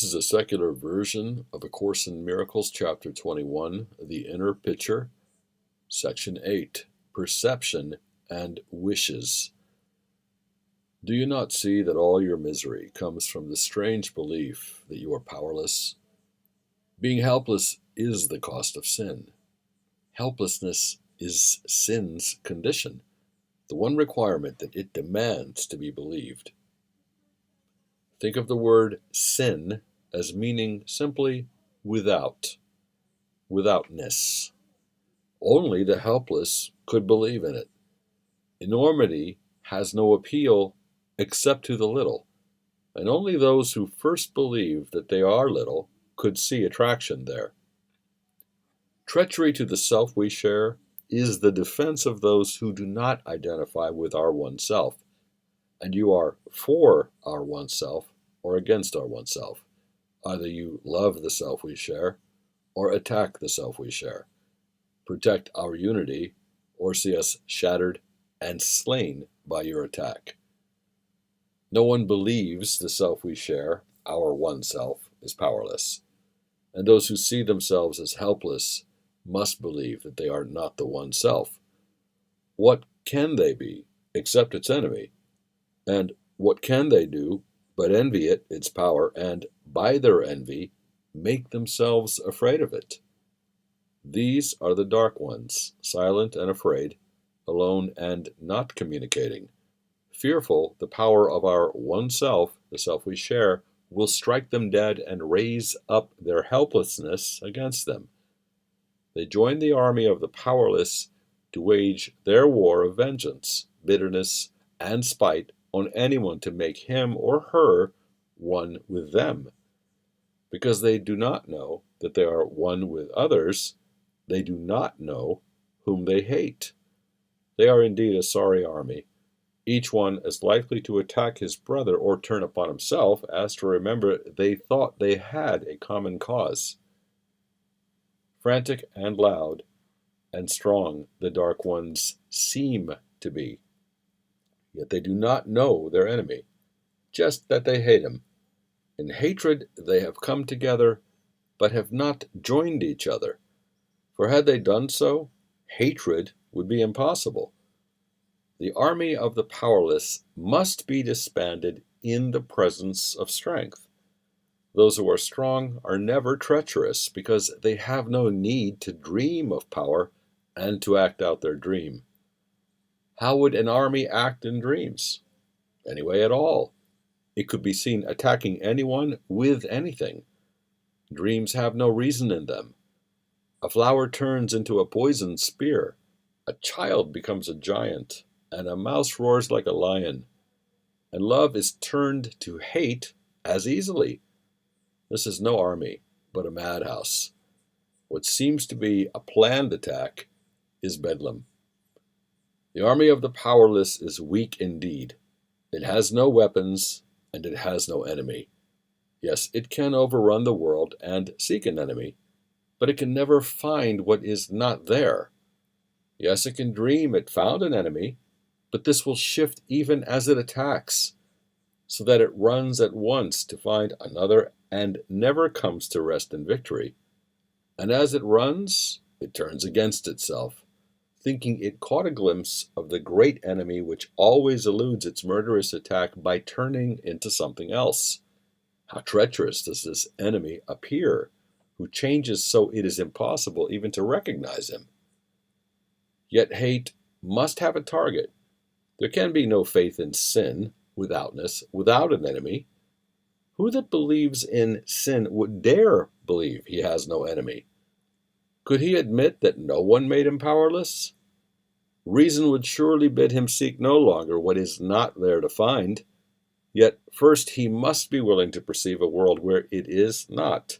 This is a secular version of A Course in Miracles, Chapter 21, The Inner Picture, Section 8, Perception and Wishes. Do you not see that all your misery comes from the strange belief that you are powerless? Being helpless is the cost of sin. Helplessness is sin's condition, the one requirement that it demands to be believed. Think of the word sin as meaning simply without, withoutness. Only the helpless could believe in it. Enormity has no appeal except to the little, and only those who first believe that they are little could see attraction there. Treachery to the self we share is the defense of those who do not identify with our oneself, and you are for our oneself or against our oneself. Either you love the self we share or attack the self we share, protect our unity or see us shattered and slain by your attack. No one believes the self we share, our one self, is powerless, and those who see themselves as helpless must believe that they are not the one self. What can they be except its enemy? And what can they do but envy it, its power, and by their envy make themselves afraid of it? These are the dark ones, silent and afraid, alone and not communicating. Fearful, the power of our one self, the self we share, will strike them dead and raise up their helplessness against them. They join the army of the powerless to wage their war of vengeance, bitterness, and spite on anyone to make him or her one with them. Because they do not know that they are one with others, they do not know whom they hate. They are indeed a sorry army, each one as likely to attack his brother or turn upon himself as to remember they thought they had a common cause. Frantic and loud and strong the dark ones seem to be, yet they do not know their enemy, just that they hate him. In hatred they have come together, but have not joined each other. For had they done so, hatred would be impossible. The army of the powerless must be disbanded in the presence of strength. Those who are strong are never treacherous, because they have no need to dream of power and to act out their dream. How would an army act in dreams? Any way at all. It could be seen attacking anyone with anything. Dreams have no reason in them. A flower turns into a poisoned spear. A child becomes a giant, and a mouse roars like a lion. And love is turned to hate as easily. This is no army, but a madhouse. What seems to be a planned attack is bedlam. The army of the powerless is weak indeed. It has no weapons, and it has no enemy. Yes, it can overrun the world and seek an enemy, but it can never find what is not there. Yes, it can dream it found an enemy, but this will shift even as it attacks, so that it runs at once to find another and never comes to rest in victory. And as it runs, it turns against itself, thinking it caught a glimpse of the great enemy which always eludes its murderous attack by turning into something else. How treacherous does this enemy appear, who changes so it is impossible even to recognize him. Yet hate must have a target. There can be no faith in sin, withoutness, without an enemy. Who that believes in sin would dare believe he has no enemy? Could he admit that no one made him powerless? Reason would surely bid him seek no longer what is not there to find. Yet first he must be willing to perceive a world where it is not.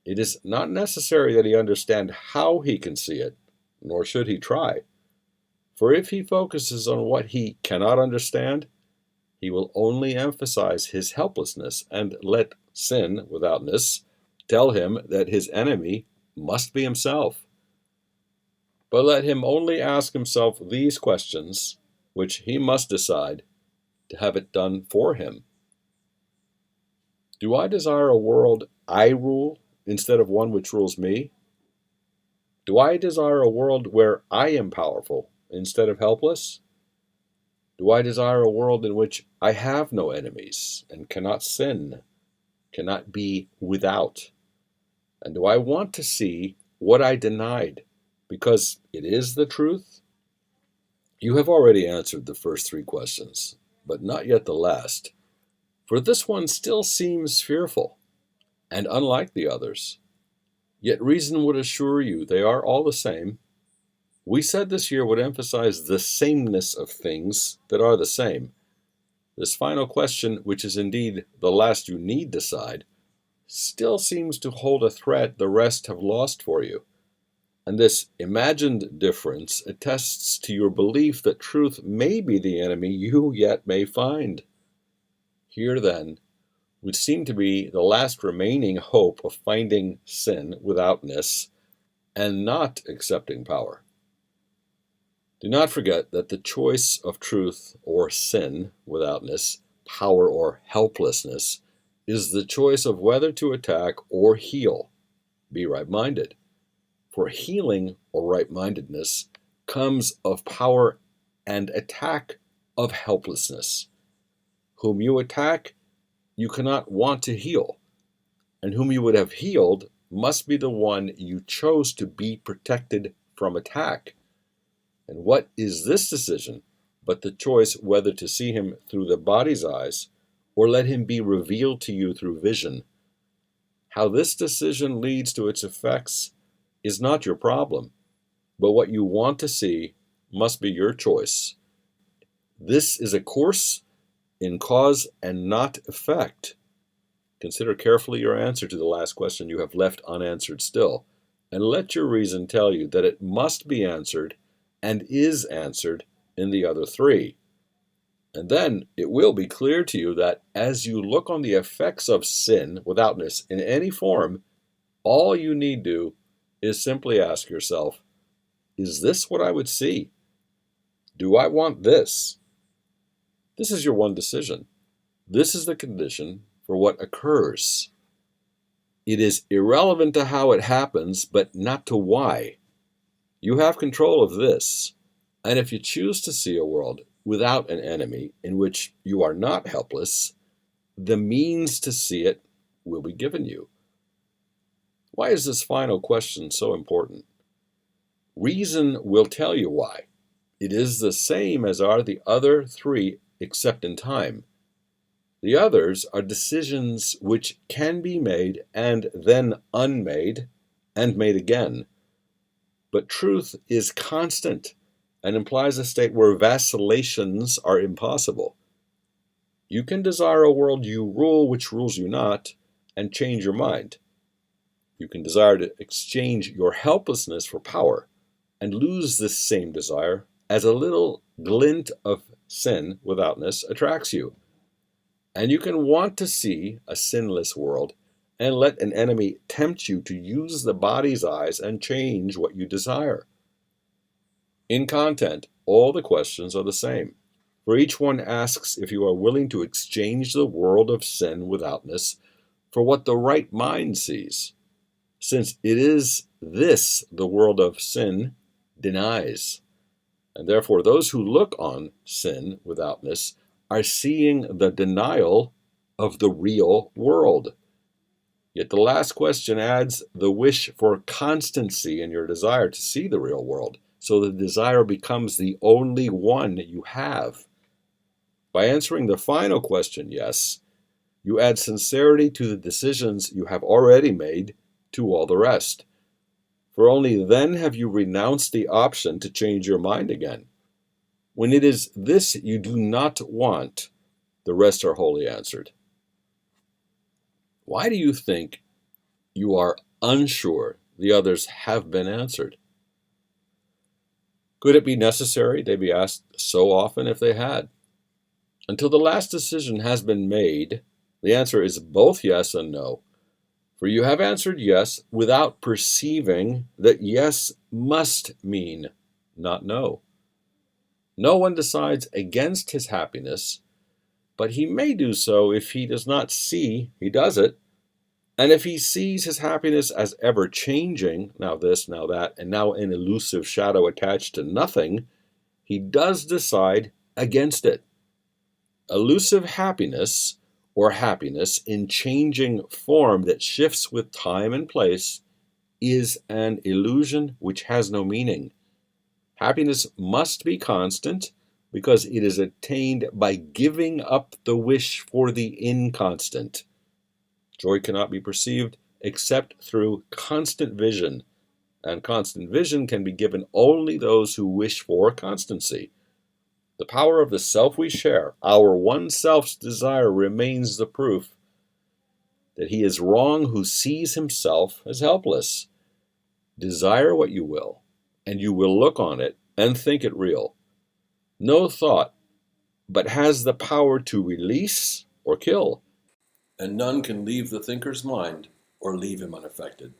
It is not necessary that he understand how he can see it, nor should he try. For if he focuses on what he cannot understand, he will only emphasize his helplessness and let sin, withoutness, tell him that his enemy must be himself. But let him only ask himself these questions, which he must decide to have it done for him. Do I desire a world I rule instead of one which rules me? Do I desire a world where I am powerful instead of helpless? Do I desire a world in which I have no enemies and cannot sin, cannot be without? And do I want to see what I denied because it is the truth? You have already answered the first three questions, but not yet the last, for this one still seems fearful and unlike the others. Yet reason would assure you they are all the same. We said this year would emphasize the sameness of things that are the same. This final question, which is indeed the last you need decide, still seems to hold a threat the rest have lost for you. And this imagined difference attests to your belief that truth may be the enemy you yet may find. Here, then, would seem to be the last remaining hope of finding sin withoutness and not accepting power. Do not forget that the choice of truth or sin withoutness, power or helplessness, is the choice of whether to attack or heal. Be right-minded. For healing or right-mindedness comes of power and attack of helplessness. Whom you attack, you cannot want to heal, and whom you would have healed must be the one you chose to be protected from attack. And what is this decision but the choice whether to see him through the body's eyes or let him be revealed to you through vision? How this decision leads to its effects is not your problem, but what you want to see must be your choice. This is a course in cause and not effect. Consider carefully your answer to the last question you have left unanswered still, and let your reason tell you that it must be answered and is answered in the other three. And then it will be clear to you that as you look on the effects of sin withoutness in any form, all you need do is simply ask yourself, is this what I would see? Do I want this? This is your one decision. This is the condition for what occurs. It is irrelevant to how it happens, but not to why. You have control of this, and if you choose to see a world without an enemy in which you are not helpless, the means to see it will be given you. Why is this final question so important? Reason will tell you why. It is the same as are the other three, except in time. The others are decisions which can be made and then unmade and made again. But truth is constant and implies a state where vacillations are impossible. You can desire a world you rule which rules you not and change your mind. You can desire to exchange your helplessness for power and lose this same desire as a little glint of sin withoutness attracts you. And you can want to see a sinless world and let an enemy tempt you to use the body's eyes and change what you desire. In content, all the questions are the same, for each one asks if you are willing to exchange the world of sin withoutness for what the right mind sees, since it is this the world of sin denies. And therefore those who look on sin withoutness are seeing the denial of the real world. Yet the last question adds the wish for constancy in your desire to see the real world, so the desire becomes the only one you have. By answering the final question, yes, you add sincerity to the decisions you have already made to all the rest. For only then have you renounced the option to change your mind again. When it is this you do not want, the rest are wholly answered. Why do you think you are unsure the others have been answered? Could it be necessary they be asked so often if they had? Until the last decision has been made, the answer is both yes and no. For you have answered yes without perceiving that yes must mean not no. No one decides against his happiness but he may do so if he does not see he does it. And if he sees his happiness as ever changing, now this, now that, and now an elusive shadow attached to nothing, he does decide against it. Elusive happiness, or happiness in changing form that shifts with time and place, is an illusion which has no meaning. Happiness must be constant because it is attained by giving up the wish for the inconstant. Joy cannot be perceived except through constant vision, and constant vision can be given only those who wish for constancy. The power of the self we share, our one self's desire, remains the proof that he is wrong who sees himself as helpless. Desire what you will, and you will look on it and think it real. No thought but has the power to release or kill, and none can leave the thinker's mind or leave him unaffected.